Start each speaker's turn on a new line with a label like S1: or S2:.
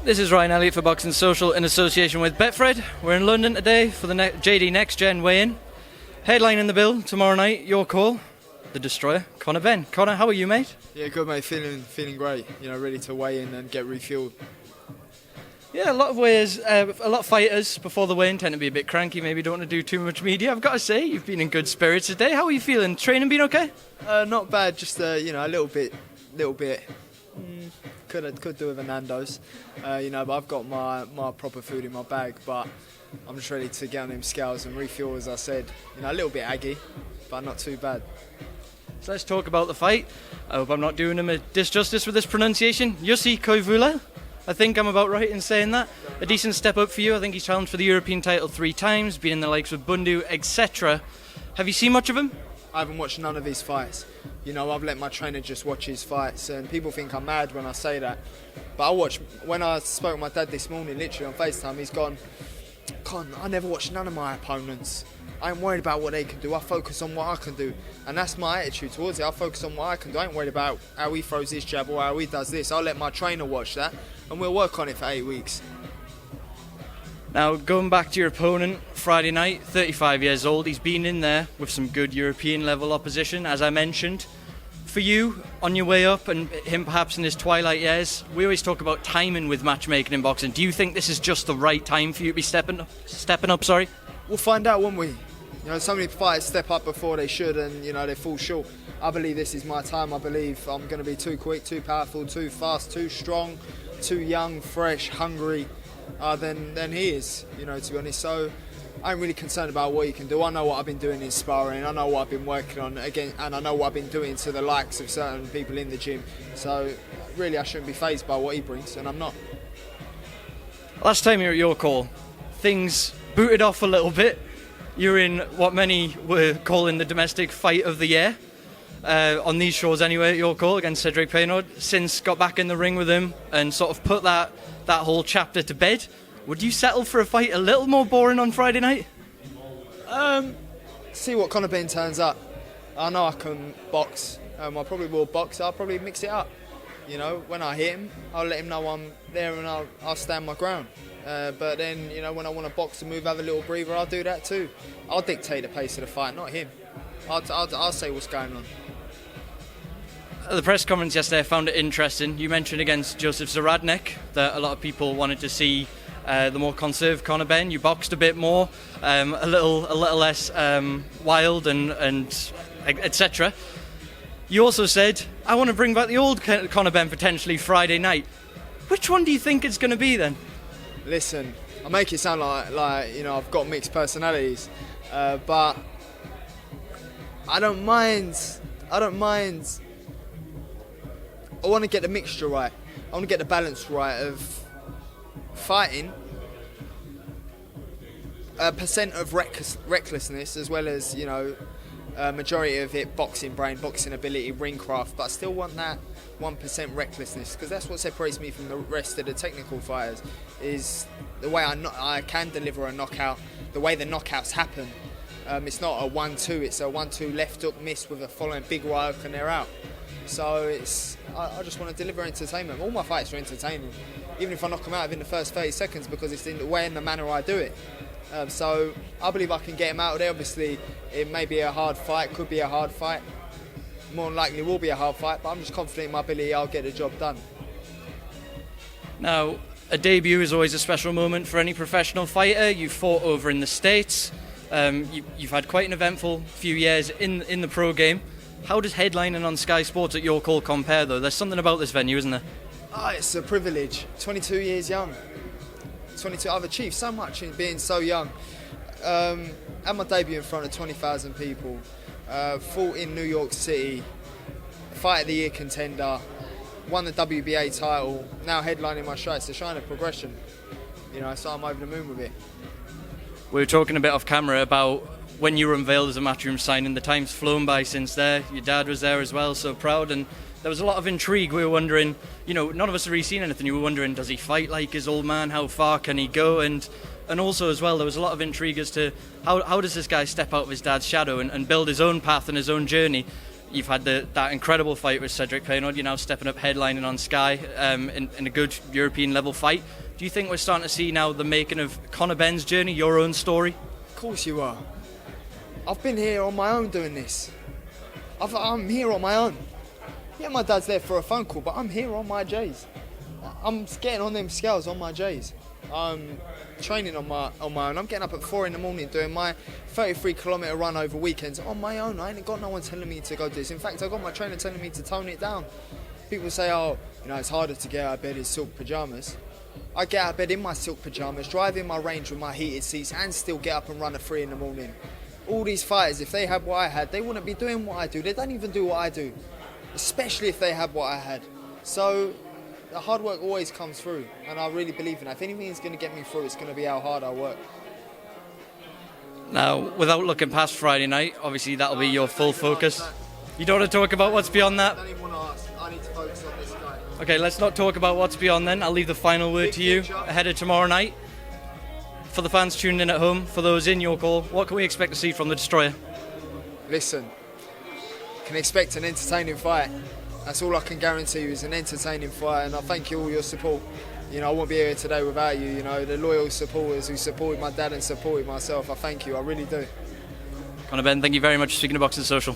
S1: This is Ryan Elliott for Boxing Social in association with Betfred. We're in London today for the JD Next Gen weigh-in. Headline in the bill tomorrow night, your call, the Destroyer, Conor Benn. Conor, how are you, mate?
S2: Yeah, good, mate. Feeling great. Ready to weigh in and get refueled.
S1: Yeah, a lot of weighers, a lot of fighters before the weigh-in tend to be a bit cranky. Maybe don't want to do too much media. I've got to say, you've been in good spirits today. How are you feeling? Training been okay?
S2: Not bad. Just a little bit. Could do with a Nando's, but I've got my proper food in my bag. But I'm just ready to get on them scales and refuel, as I said. A little bit aggy, but not too bad.
S1: So let's talk about the fight. I hope I'm not doing him a disjustice with this pronunciation. Jussi Koivula, I think I'm about right in saying that. A decent step up for you. I think he's challenged for the European title 3 times, been in the likes of Bout, etc. Have you seen much of him?
S2: I haven't watched none of his fights. I've let my trainer just watch his fights, and people think I'm mad when I say that. But when I spoke to my dad this morning, literally on FaceTime, he's gone, Con, I never watch none of my opponents. I ain't worried about what they can do. I focus on what I can do. And that's my attitude towards it. I focus on what I can do. I ain't worried about how he throws his jab or how he does this. I'll let my trainer watch that, and we'll work on it for 8 weeks.
S1: Now, going back to your opponent, Friday night, 35 years old. He's been in there with some good European level opposition, as I mentioned. For you, on your way up, and him perhaps in his twilight years, we always talk about timing with matchmaking in boxing. Do you think this is just the right time for you to be stepping up?
S2: We'll find out, won't we? So many fighters step up before they should, and they fall short. I believe this is my time. I believe I'm going to be too quick, too powerful, too fast, too strong, too young, fresh, hungry than he is. To be honest. So I'm really concerned about what he can do. I know what I've been doing in sparring. I know what I've been working on again, and I know what I've been doing to the likes of certain people in the gym. So really, I shouldn't be fazed by what he brings, and I'm not.
S1: Last time you were at your call, things booted off a little bit. You're in what many were calling the domestic fight of the year, on these shows anyway, at your call against Cedric Peynaud. Since got back in the ring with him and sort of put that whole chapter to bed, would you settle for a fight a little more boring on Friday night?
S2: See what Conor Benn turns up. I know I can box. I probably will box. I'll probably mix it up. When I hit him, I'll let him know I'm there and I'll stand my ground. But then, when I want to box and move, have a little breather, I'll do that too. I'll dictate the pace of the fight, not him. I'll say what's going on.
S1: The press conference yesterday, I found it interesting. You mentioned against Joseph Zaradnik that a lot of people wanted to see the more conservative Conor Benn. You boxed a bit more, a little less wild and etc. You also said, I want to bring back the old Conor Benn potentially Friday night. Which one do you think it's going to be then?
S2: Listen, I make it sound like I've got mixed personalities, but I don't mind. I want to get the mixture right. I want to get the balance right of fighting, a percent of recklessness, as well as a majority of it boxing brain, boxing ability, ring craft. But I still want that 1% recklessness, because that's what separates me from the rest of the technical fighters. Is the way I can deliver a knockout, the way the knockouts happen. It's not a 1-2, it's a 1-2 left hook miss with a following big right hook and they're out. So I just want to deliver entertainment. All my fights are entertaining, even if I knock them out within the first 30 seconds, because it's in the way and the manner I do it. So I believe I can get him out of there. Obviously, it may be a hard fight, could be a hard fight. More than likely will be a hard fight, but I'm just confident in my ability. I'll get the job done.
S1: Now, a debut is always a special moment for any professional fighter. You've fought over in the States. You've had quite an eventful few years in the pro game. How does headlining on Sky Sports at your call compare, though? There's something about this venue, isn't there?
S2: It's a privilege. 22 years young. 22. I've achieved so much in being so young. Had my debut in front of 20,000 people. Fought in New York City. Fight of the year contender. Won the WBA title. Now headlining my show. It's a sign of progression. So I'm over the moon with it.
S1: We were talking a bit off camera about when you were unveiled as a Matchroom signing. The time's flown by since there. Your dad was there as well, so proud, and there was a lot of intrigue. We were wondering, none of us have really seen anything. You were wondering, does he fight like his old man? How far can he go? And also as well, there was a lot of intrigue as to how does this guy step out of his dad's shadow and build his own path and his own journey. You've had that incredible fight with Cedric Peynaud. You're now stepping up headlining on Sky in a good European level fight. Do you think we're starting to see now the making of Conor Benn's journey, your own story?
S2: Of course you are. I've been here on my own doing this. I'm here on my own. Yeah, my dad's there for a phone call, but I'm here on my J's. I'm getting on them scales on my J's. I'm training on my own. I'm getting up at 4 in the morning doing my 33-kilometre run over weekends on my own. I ain't got no one telling me to go do this. In fact, I got my trainer telling me to tone it down. People say, oh, it's harder to get out of bed in silk pyjamas. I get out of bed in my silk pyjamas, drive in my Range with my heated seats, and still get up and run at 3 in the morning. All these fighters, if they had what I had, they wouldn't be doing what I do. They don't even do what I do, especially if they had what I had. So the hard work always comes through, and I really believe in that. If anything's going to get me through, it's going to be how hard I work.
S1: Now, without looking past Friday night, obviously that'll be your full focus. You don't want to talk about what's beyond that?
S2: I don't even want to ask. I need to focus on this guy.
S1: Okay, let's not talk about what's beyond then. I'll leave the final word to you ahead of tomorrow night. For the fans tuning in at home, for those in your call, what can we expect to see from the Destroyer?
S2: Listen, can expect an entertaining fight. That's all I can guarantee you, is an entertaining fight, and I thank you all your support. I won't be here today without you. The loyal supporters who supported my dad and supported myself. I thank you, I really do.
S1: Conor Benn, thank you very much for speaking to Boxing Social.